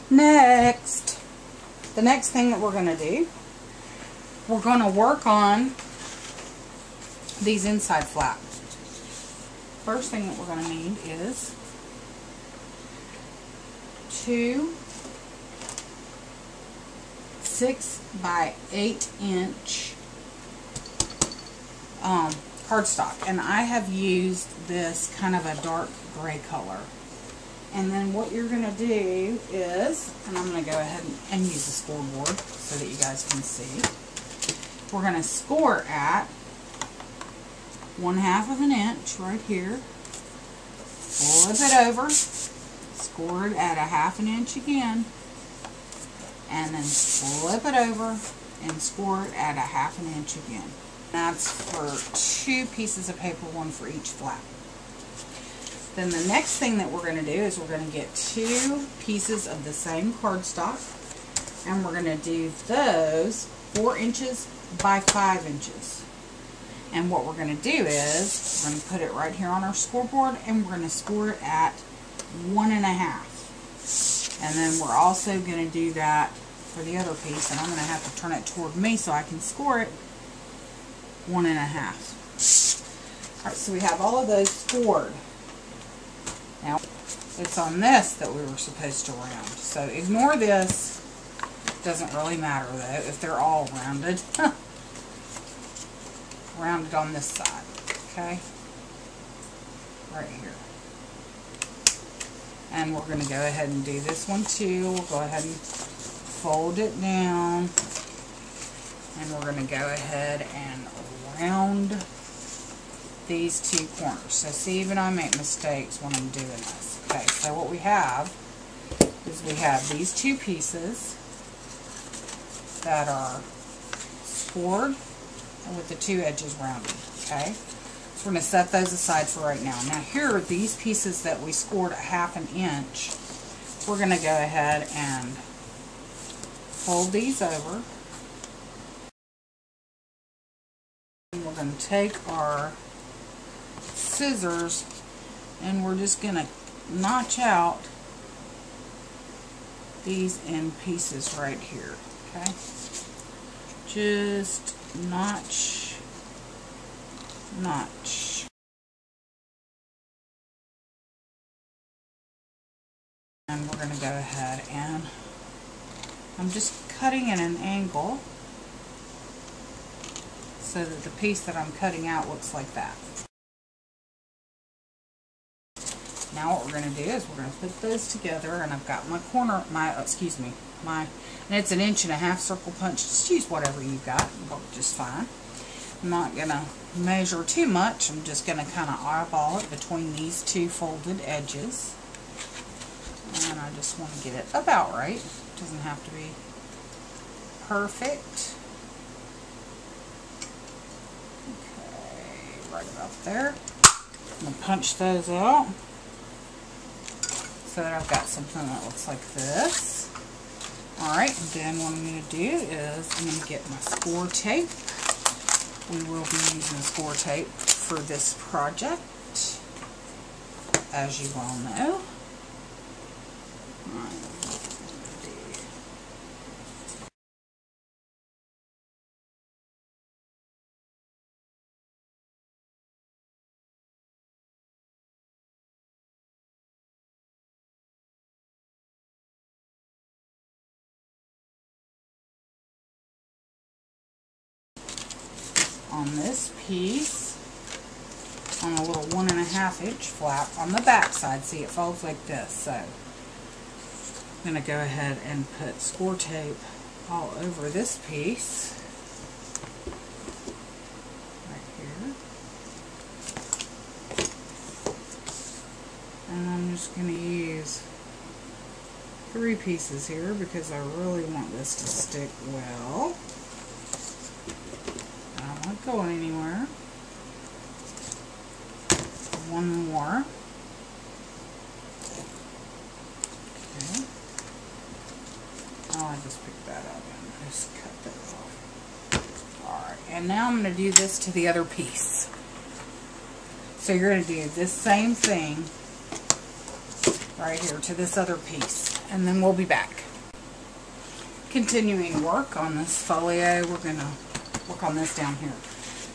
Next, the next thing that we're going to do, we're going to work on these inside flaps. First thing that we're going to need is 2 6 by 8 inch cardstock, and I have used this kind of a dark gray color. And then what you're going to do is, and I'm going to go ahead and use the scoreboard so that you guys can see. We're going to score at 1/2 of an inch right here. Flip it over, score it at 1/2 an inch again, and then flip it over and score it at 1/2 an inch again. That's for 2 pieces of paper, 1 for each flap. Then the next thing that we're going to do is we're going to get 2 pieces of the same cardstock, and we're going to do those 4 inches by 5 inches. And what we're going to do is we're going to put it right here on our scoreboard, and we're going to score it at 1.5. And then we're also going to do that for the other piece, and I'm going to have to turn it toward me so I can score it 1.5. Alright, so we have all of those scored. Now, it's on this that we were supposed to round. So ignore this. Doesn't really matter though if they're all rounded. Rounded on this side. Okay? Right here. And we're going to go ahead and do this one too. We'll go ahead and fold it down. And we're going to go ahead and round these 2 corners. So see, even I make mistakes when I'm doing this. Okay, so what we have is we have these 2 pieces that are scored with the 2 edges rounded. Okay, so we're going to set those aside for right now. Now here are these pieces that we scored at 1/2 an inch. We're going to go ahead and fold these over. And we're going to take our scissors and we're just going to notch out these end pieces right here. Okay, just notch, and we're going to go ahead and I'm just cutting at an angle so that the piece that I'm cutting out looks like that. Now what we're going to do is we're going to put those together, and I've got my corner, and it's 1.5 inch circle punch. Just use whatever you've got, it'll work just fine. I'm not going to measure too much, I'm just going to kind of eyeball it between these 2 folded edges. And I just want to get it about right. It doesn't have to be perfect. Okay, right about there. I'm going to punch those out so that I've got something that looks like this. Alright, then what I'm going to do is I'm going to get my score tape. We will be using score tape for this project, as you all know. On this piece, on a little 1.5 inch flap on the back side, see it folds like this. So I'm going to go ahead and put score tape all over this piece right here, and I'm just going to use 3 pieces here because I really want this to stick well. Not going anywhere. 1 more. Okay. Oh, I just picked that up and just cut that off. Alright, and now I'm going to do this to the other piece. So you're going to do this same thing right here to this other piece, and then we'll be back. Continuing work on this folio, we're going to work on this down here.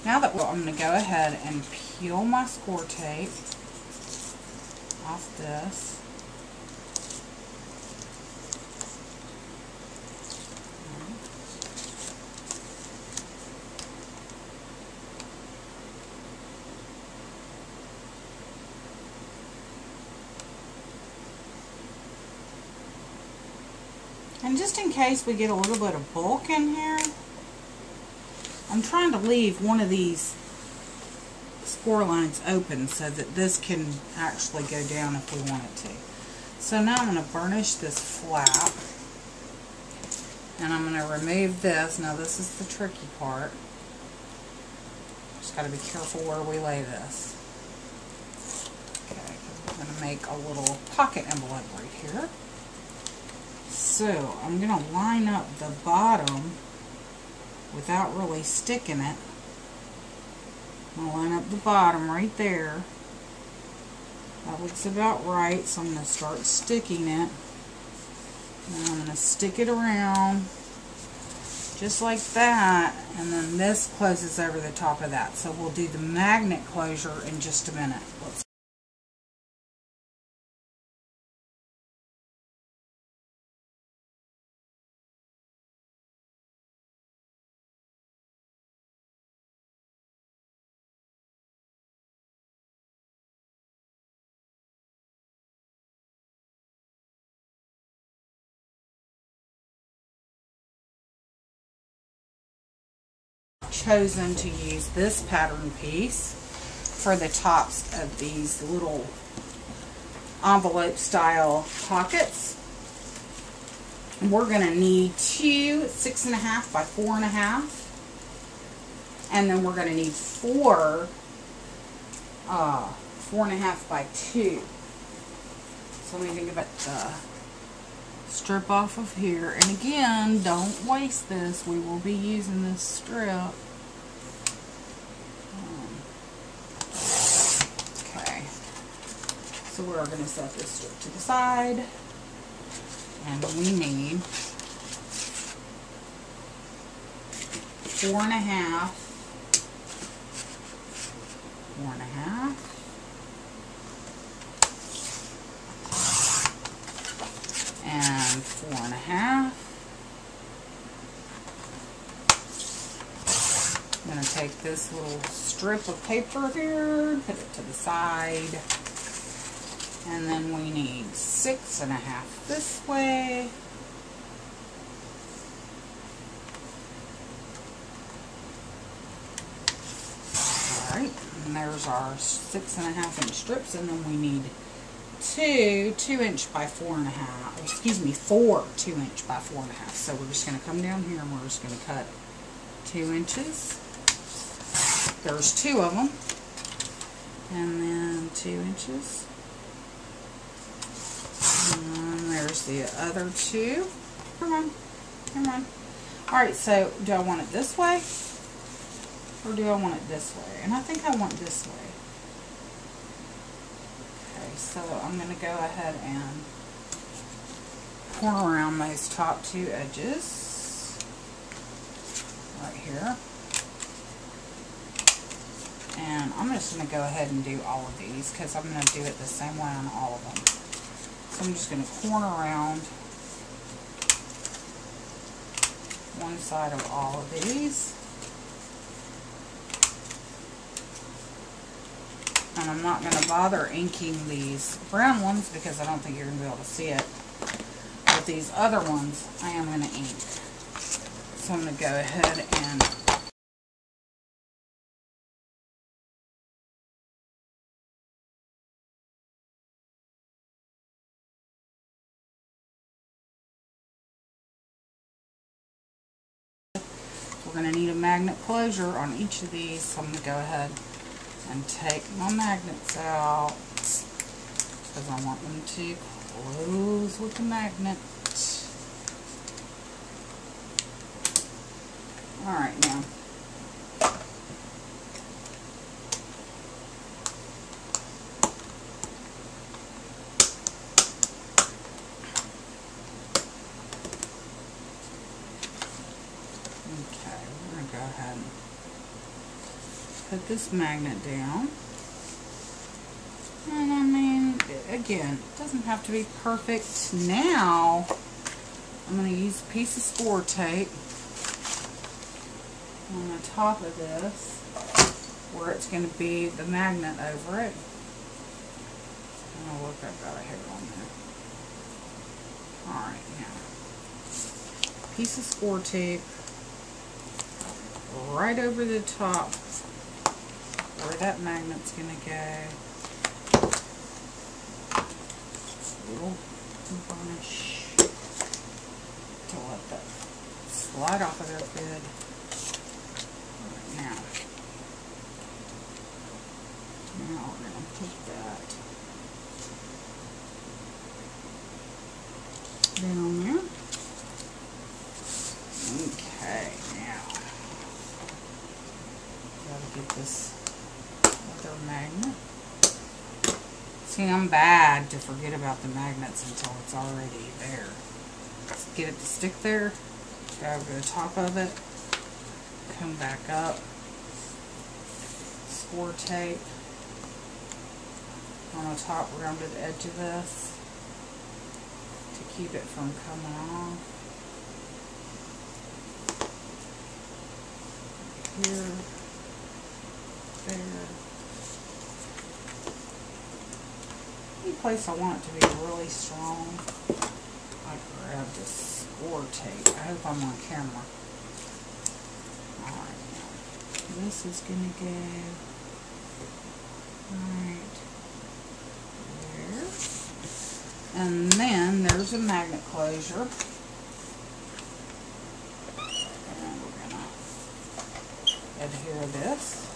Now that I'm going to go ahead and peel my score tape off this. And just in case we get a little bit of bulk in here, I'm trying to leave one of these score lines open so that this can actually go down if we want it to. So now I'm going to burnish this flap, and I'm going to remove this. Now this is the tricky part. Just got to be careful where we lay this. Okay, because we're going to make a little pocket envelope right here. So I'm going to line up the bottom without really sticking it. I'm going to line up the bottom right there. That looks about right, so I'm going to start sticking it. Now I'm going to stick it around just like that, and then this closes over the top of that. So we'll do the magnet closure in just a minute. Let's chosen to use this pattern piece for the tops of these little envelope style pockets. And we're going to need two 6.5 by 4.5, and then we're going to need four 4.5 by 2. So let me think about the strip off of here, and again, don't waste this. We will be using this strip. Okay, so we're going to set this strip to the side, and we need 4.5, 4.5, and 4.5. I'm going to take this little strip of paper here, put it to the side, and then we need 6.5 this way. Alright, and there's our 6.5 inch strips, and then we need two 2-inch by 4.5, or excuse me, 4 2-inch by 4.5. So we're just going to come down here and we're just going to cut 2 inches. There's 2 of them, and then 2 inches, and there's the other 2. Come on, come on. Alright, so do I want it this way, or do I want it this way? And I think I want this way. So I'm going to go ahead and corner around those top 2 edges right here. And I'm just going to go ahead and do all of these because I'm going to do it the same way on all of them. So I'm just going to corner around one side of all of these. And I'm not going to bother inking these brown ones because I don't think you're going to be able to see it. But these other ones I am going to ink. So I'm going to go ahead and we're going to need a magnet closure on each of these. So I'm going to go ahead and take my magnets out because I want them to close with the magnet. Alright, now ahead and put this magnet down. And I mean, again, it doesn't have to be perfect. Now, I'm going to use a piece of score tape on the top of this, where it's going to be the magnet over it. Oh, look, I've got a hair on there. Alright, now, piece of score tape right over the top where that magnet's going to go. Little varnish to let that slide off of there good. Alright, now we're going to put that down there. Okay, now gotta get this other magnet. See, I'm bad to forget about the magnets until it's already there. Just get it to stick there, go over the top of it, come back up, score tape on the top rounded edge of this to keep it from coming off. Here, there. Any place I want it to be really strong, I grab this score tape. I hope I'm on camera. Alright, now this is going to go right there. And then there's a magnet closure. And we're going to adhere this.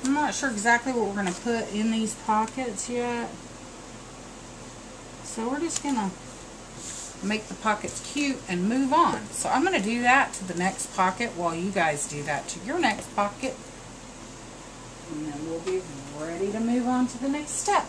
I'm not sure exactly what we're going to put in these pockets yet. So we're just going to make the pockets cute and move on. So I'm going to do that to the next pocket while you guys do that to your next pocket. And then we'll be ready to move on to the next step.